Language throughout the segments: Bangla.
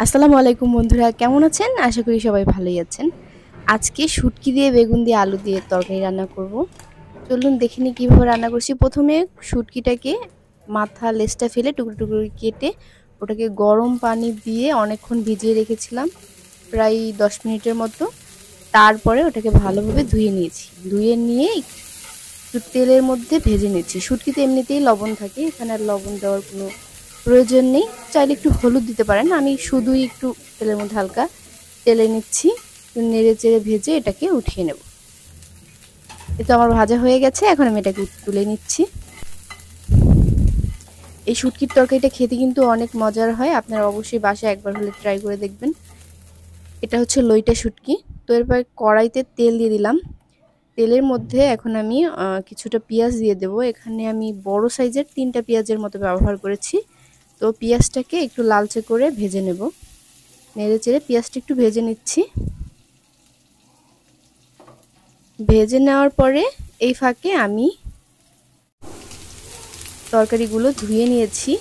আসসালামু আলাইকুম বন্ধুরা, কেমন আছেন? আশা করি সবাই ভালোই আছেন। আজকে শুটকি দিয়ে বেগুন দিয়ে আলু দিয়ে তরকারি রান্না করব। চলুন দেখে নিই কীভাবে রান্না করছি। প্রথমে শুটকিটাকে মাথা লেজটা ফেলে টুকরো টুকরো কেটে ওটাকে গরম পানি দিয়ে অনেকক্ষণ ভিজিয়ে রেখেছিলাম, প্রায় 10 মিনিটের মতো। তারপরে ওটাকে ভালোভাবে ধুয়ে নিয়েছি। ধুয়ে নিয়ে একটু তেলের মধ্যে ভেজে নিচ্ছি। শুটকিতে এমনিতেই লবণ থাকে, এখানে আর লবণ দেওয়ার কোনো প্রয়োজন নেই। চাইলে একটু হলুদ দিতে পারেন। আমি শুধুই একটু তেলের মধ্যে হালকা তেলে নিচ্ছি, নেড়ে চেড়ে ভেজে এটাকে উঠিয়ে নেব। এতো আমার ভাজা হয়ে গেছে, এখন আমি এটাকে তুলে নিচ্ছি। এই শুটকির তরকারিটা খেতে কিন্তু অনেক মজার হয়, আপনারা অবশ্যই বাসায় একবার হলে ট্রাই করে দেখবেন। এটা হচ্ছে লইটা শুটকি। তো এরপর কড়াইতে তেল দিয়ে দিলাম। তেলের মধ্যে এখন আমি কিছুটা পেঁয়াজ দিয়ে দেবো। এখানে আমি বড় সাইজের 3টা পেঁয়াজের মতো ব্যবহার করেছি। তো পেঁয়াজটাকে একটু লালচে করে ভেজে নেব। নেড়ে চেড়ে পেঁয়াজটা একটু ভেজে নিচ্ছি। ভেজে নেওয়ার পরে এই ফাঁকে আমি তরকারিগুলো ধুয়ে নিয়েছি।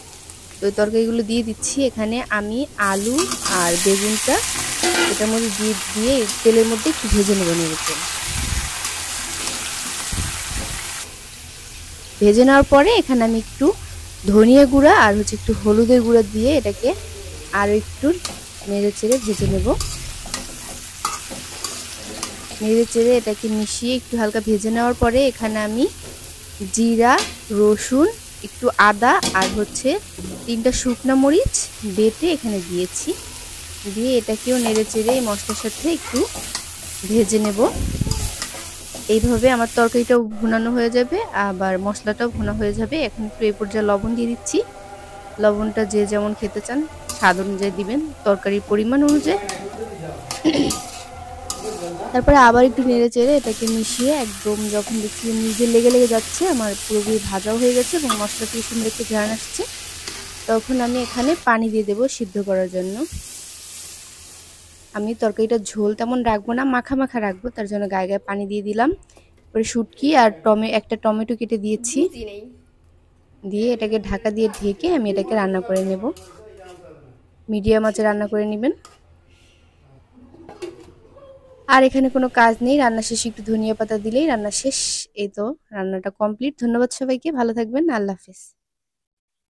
তো তরকারিগুলো দিয়ে দিচ্ছি। এখানে আমি আলু আর বেগুনটা এটার মধ্যে দিয়ে তেলের মধ্যে একটু ভেজে নেব। নেড়েচেড়ে ভেজে নেওয়ার পরে এখানে আমি একটু ধনিয়া গুঁড়া আর একটু হলুদের গুঁড়া দিয়ে এটাকে আরও একটু নেড়ে চেড়ে ভেজে নেব। নেড়ে চেড়ে এটাকে মিশিয়ে একটু হালকা ভেজে নেওয়ার পরে এখানে আমি জিরা, রসুন, একটু আদা আর 3টা শুকনা মরিচ বেটে এখানে দিয়েছি। দিয়ে এটাকেও নেড়ে চেড়ে এই মশলার সাথে একটু ভেজে নেব। এইভাবে আমার তরকারিটাও ভুনানো হয়ে যাবে, আবার মশলাটাও ভুনা হয়ে যাবে। এখন একটু এই পর্যায়ে লবণ দিয়ে দিচ্ছি। লবণটা যে যেমন খেতে চান স্বাদ অনুযায়ী দিবেন, তরকারির পরিমাণ অনুযায়ী। তারপরে আবার একটু নেড়ে চেড়ে এটাকে মিশিয়ে একদম যখন দেখছি নিজে লেগে লেগে যাচ্ছে, আমার পুরোপুরি ভাজাও হয়ে গেছে এবং মশলা থেকে সুন্দর একটু ঘ্রাণ আসছে, তখন আমি এখানে পানি দিয়ে দেবো সিদ্ধ করার জন্য। আমি তরকারিটা ঝোল তেমন রাখবো না, মাখা মাখা রাখবো, তার জন্য গায়ে গায়ে পানি দিয়ে দিলাম। তারপরে শুটকি আর একটা টমেটো কেটে দিয়েছি। দিয়ে এটাকে ঢাকা দিয়ে ঢেকে আমি এটাকে রান্না করে নেব। মিডিয়াম আঁচে রান্না করে নেবেন। আর এখানে কোনো কাজ নেই, রান্না শেষে একটু ধনিয়া পাতা দিলেই রান্না শেষ। এই তো রান্নাটা কমপ্লিট। ধন্যবাদ সবাইকে, ভালো থাকবেন, আল্লাহ হাফেজ।